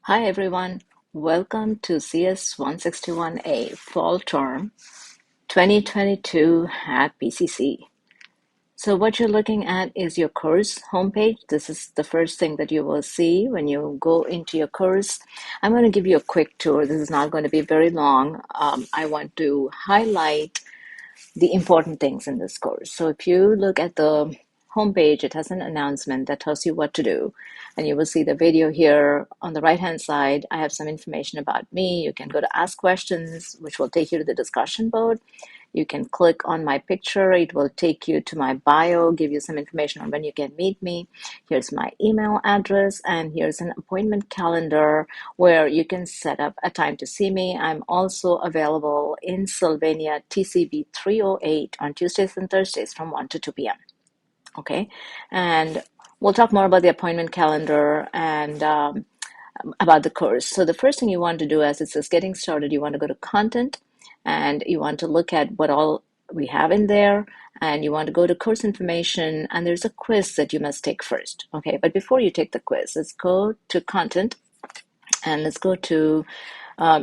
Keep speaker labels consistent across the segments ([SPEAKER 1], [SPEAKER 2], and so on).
[SPEAKER 1] Hi everyone, welcome to CS161A Fall Term 2022 at BCC. So what you're looking at is your course homepage. This is the first thing that you will see when you go into your course. I'm going to give you a quick tour. This is not going to be very long. I want to highlight the important things in this course. So if you look at the homepage, it has an announcement that tells you what to do. And you will see the video here on the right-hand side. I have some information about me. You can go to ask questions, which will take you to the discussion board. You can click on my picture. It will take you to my bio, give you some information on when you can meet me. Here's my email address, and here's an appointment calendar where you can set up a time to see me. I'm also available in Sylvania, TCB 308 on Tuesdays and Thursdays from 1 to 2 p.m. Okay, and we'll talk more about the appointment calendar and about the course. So the first thing you want to do as it says getting started, you want to go to content and you want to look at what all we have in there, and you want to go to course information, and there's a quiz that you must take first. Okay, but before you take the quiz, let's go to content and let's go to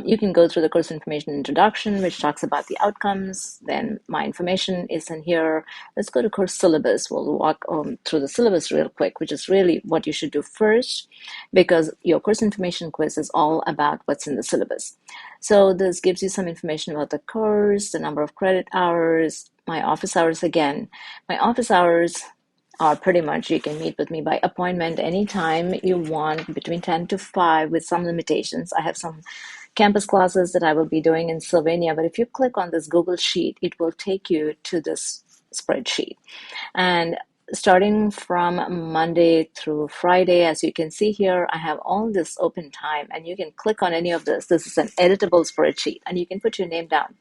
[SPEAKER 1] you can go through the course information introduction, which talks about the outcomes. Then my information is in here. Let's go to course syllabus. We'll walk through the syllabus real quick, which is really what you should do first, because your course information quiz is all about what's in the syllabus. So this gives you some information about the course, the number of credit hours, my office hours again. My office hours are pretty much you can meet with me by appointment anytime you want between 10 to 5 with some limitations. I have some campus classes that I will be doing in Sylvania, but if you click on this Google Sheet, it will take you to this spreadsheet. And starting from Monday through Friday, as you can see here, I have all this open time, and you can click on any of this. This is an editable spreadsheet, and you can put your name down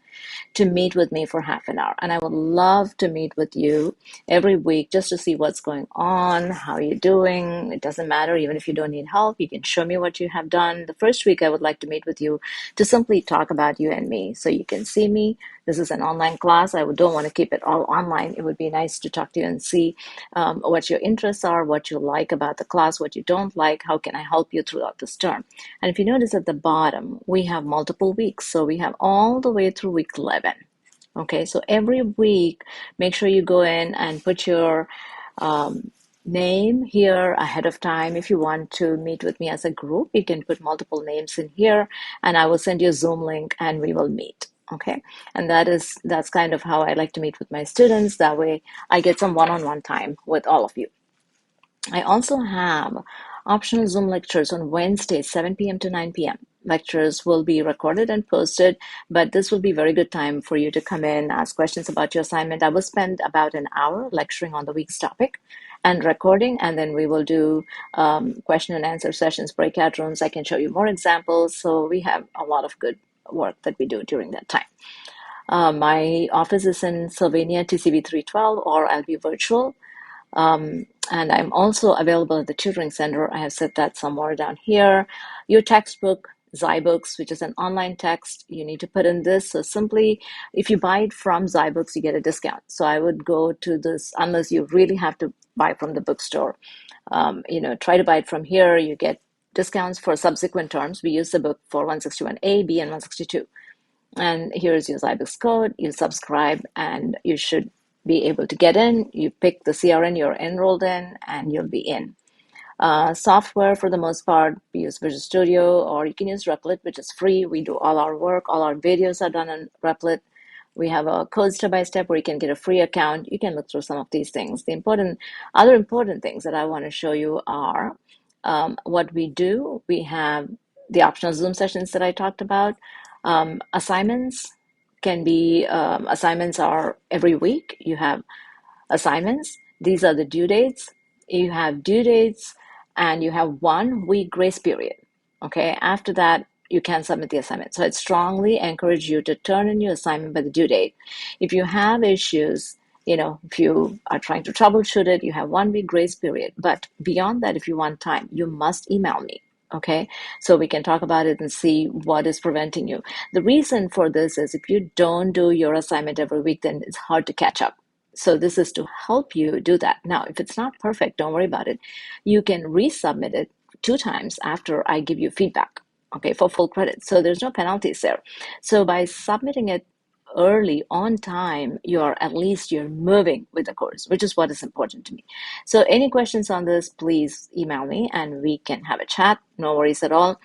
[SPEAKER 1] to meet with me for half an hour. And I would love to meet with you every week just to see what's going on, how you're doing. It doesn't matter, even if you don't need help, you can show me what you have done. The first week, I would like to meet with you to simply talk about you and me so you can see me. This is an online class. I don't want to keep it all online. It would be nice to talk to you and see what your interests are, what you like about the class, what you don't like, how can I help you throughout this term. And if you notice at the bottom, we have multiple weeks. So we have all the way through week 11. Okay, so every week, make sure you go in and put your name here ahead of time. If you want to meet with me as a group, you can put multiple names in here, and I will send you a Zoom link and we will meet. Okay, and that's kind of how I like to meet with my students. That way I get some one-on-one time with all of you. I also have optional Zoom lectures on Wednesday, 7 p.m. to 9 p.m. Lectures will be recorded and posted, but this will be a very good time for you to come in, ask questions about your assignment. I will spend about an hour lecturing on the week's topic and recording, and then we will do question and answer sessions, breakout rooms. I can show you more examples. So we have a lot of good work that we do during that time. My office is in Sylvania, TCB 312, or I'll be virtual. And I'm also available at the tutoring center. I have set that somewhere down here. Your textbook, Zybooks, which is an online text, you need to put in this. So simply, if you buy it from Zybooks, you get a discount. So I would go to this, unless you really have to buy from the bookstore. Try to buy it from here. You get discounts for subsequent terms. We use the book for 161A, B, and 162. And here's your Zybooks code. You subscribe, and you should be able to get in. You pick the CRN you're enrolled in, and you'll be in. Software, for the most part, we use Visual Studio, or you can use Replit, which is free. We do all our work. All our videos are done in Replit. We have a code step-by-step where you can get a free account. You can look through some of these things. Other important things that I want to show you are what we do. We have the optional Zoom sessions that I talked about. Assignments assignments are every week. You have assignments. These are the due dates. You have due dates, and you have 1 week grace period. Okay, after that, you can submit the assignment. So I strongly encourage you to turn in your assignment by the due date. If you have issues, if you are trying to troubleshoot it, you have 1 week grace period. But beyond that, if you want time, you must email me. Okay, so we can talk about it and see what is preventing you. The reason for this is if you don't do your assignment every week, then it's hard to catch up. So this is to help you do that. Now, if it's not perfect, don't worry about it. You can resubmit it 2 times after I give you feedback, okay, for full credit. So there's no penalties there. So by submitting it early on time, you're moving with the course, which is what is important to me. So any questions on this, please email me and we can have a chat. No worries at all.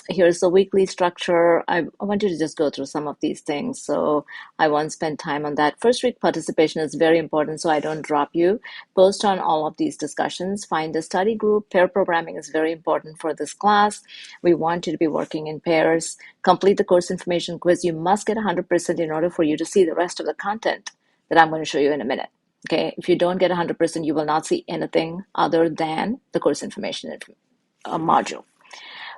[SPEAKER 1] Here's the weekly structure. I want you to just go through some of these things. So I won't spend time on that. First week participation is very important, so I don't drop you. Post on all of these discussions. Find a study group. Pair programming is very important for this class. We want you to be working in pairs. Complete the course information quiz. You must get 100% in order for you to see the rest of the content that I'm going to show you in a minute. Okay, if you don't get 100%, you will not see anything other than the course information module.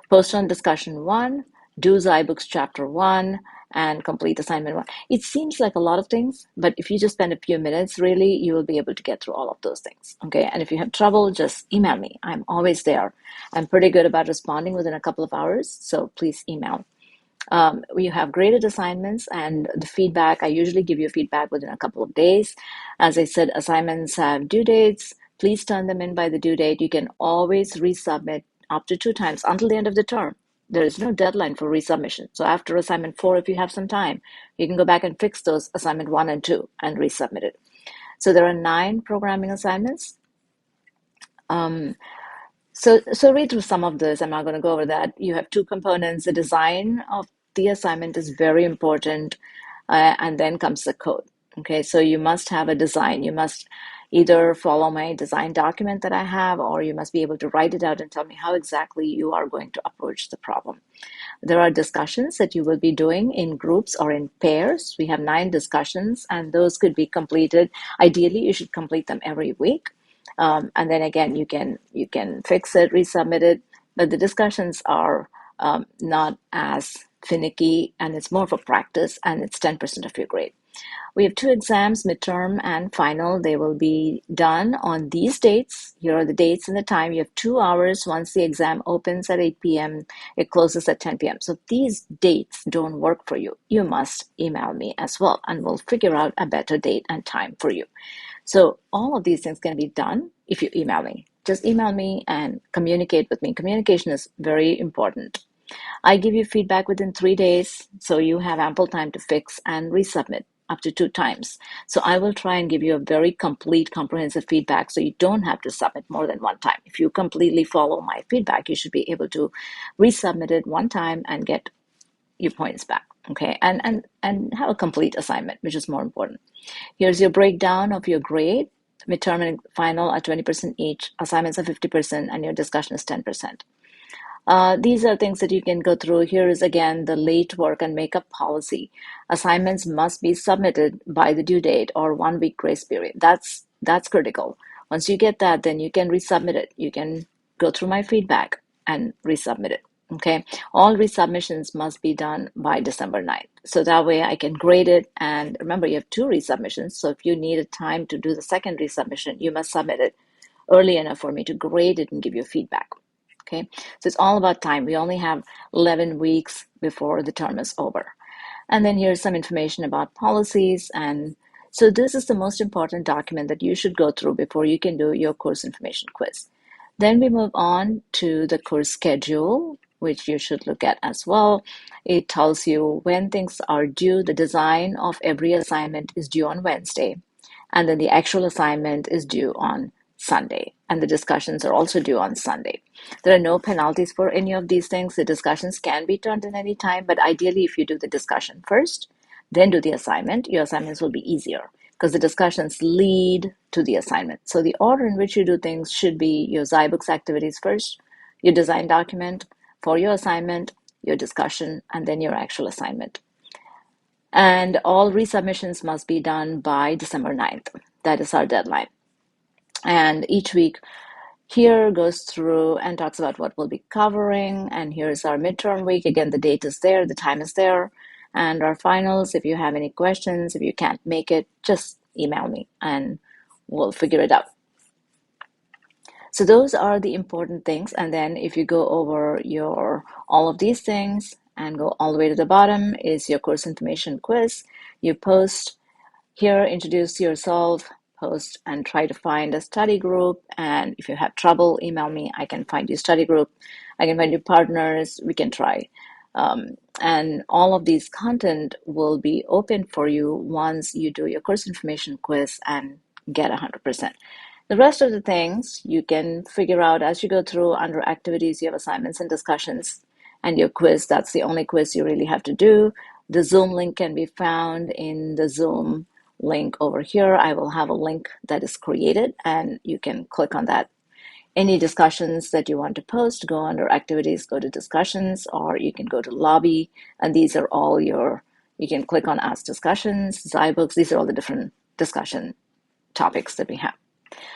[SPEAKER 1] Post on discussion 1, do zyBooks chapter 1, and complete assignment 1. It seems like a lot of things, but if you just spend a few minutes, really, you will be able to get through all of those things. Okay, and if you have trouble, just email me. I'm always there. I'm pretty good about responding within a couple of hours, so please email. We have graded assignments and the feedback. I usually give you feedback within a couple of days. As I said, assignments have due dates. Please turn them in by the due date. You can always resubmit up to 2 times until the end of the term. There is no deadline for resubmission. So after assignment 4, if you have some time, you can go back and fix those assignment 1 and 2 and resubmit it. So there are 9 programming assignments. So read through some of this. I'm not going to go over that. You have 2 components. The design of the assignment is very important, and then comes the code. Okay, so you must have a design. You must either follow my design document that I have, or you must be able to write it out and tell me how exactly you are going to approach the problem. There are discussions that you will be doing in groups or in pairs. We have 9 discussions, and those could be completed. Ideally, you should complete them every week. And then again, you can fix it, resubmit it, but the discussions are not as finicky, and it's more for practice, and it's 10% of your grade. We have 2 exams, midterm and final. They will be done on these dates. Here are the dates and the time. You have 2 hours. Once the exam opens at 8 p.m., it closes at 10 p.m. So if these dates don't work for you, you must email me as well, and we'll figure out a better date and time for you. So all of these things can be done if you email me. Just email me and communicate with me. Communication is very important. I give you feedback within 3 days, so you have ample time to fix and resubmit up to 2 times. So I will try and give you a very complete, comprehensive feedback so you don't have to submit more than 1 time. If you completely follow my feedback, you should be able to resubmit it 1 time and get your points back. Okay, and have a complete assignment, which is more important. Here's your breakdown of your grade. Midterm and final are 20% each, assignments are 50%, and your discussion is 10%. These are things that you can go through. Here is again the late work and makeup policy. Assignments must be submitted by the due date or 1 week grace period. That's critical. Once you get that, then you can resubmit it. You can go through my feedback and resubmit it. Okay, all resubmissions must be done by December 9th. So that way I can grade it. And remember, you have 2 resubmissions. So if you need a time to do the second resubmission, you must submit it early enough for me to grade it and give you feedback. Okay, so it's all about time. We only have 11 weeks before the term is over. And then here's some information about policies. And so this is the most important document that you should go through before you can do your course information quiz. Then we move on to the course schedule, which you should look at as well. It tells you when things are due. The design of every assignment is due on Wednesday, and then the actual assignment is due on Sunday, and the discussions are also due on Sunday. There are no penalties for any of these things. The discussions can be turned in any time, but ideally, if you do the discussion first, then do the assignment, your assignments will be easier because the discussions lead to the assignment. So the order in which you do things should be your zyBooks activities first, your design document for your assignment, your discussion, and then your actual assignment. And all resubmissions must be done by December 9th. That is our deadline. And each week here goes through and talks about what we'll be covering. And here's our midterm week. Again, the date is there, the time is there. And our finals, if you have any questions, if you can't make it, just email me and we'll figure it out. So those are the important things. And then if you go over all of these things and go all the way to the bottom is your course information quiz. You post here, introduce yourself, post and try to find a study group. And if you have trouble, email me. I can find you a study group. I can find you partners. We can try. And all of these content will be open for you once you do your course information quiz and get 100%. The rest of the things you can figure out as you go through. Under activities, you have assignments and discussions, and your quiz. That's the only quiz you really have to do. The Zoom link can be found in the Zoom link over here. I will have a link that is created, and you can click on that. Any discussions that you want to post, go under activities, go to discussions, or you can go to lobby, and these are all you can click on ask discussions, Zybooks. These are all the different discussion topics that we have.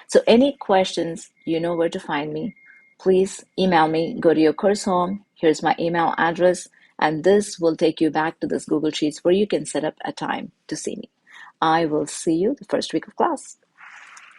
[SPEAKER 1] So any questions, you know where to find me. Please email me, go to your course home. Here's my email address, and this will take you back to this Google Sheets where you can set up a time to see me. I will see you the first week of class.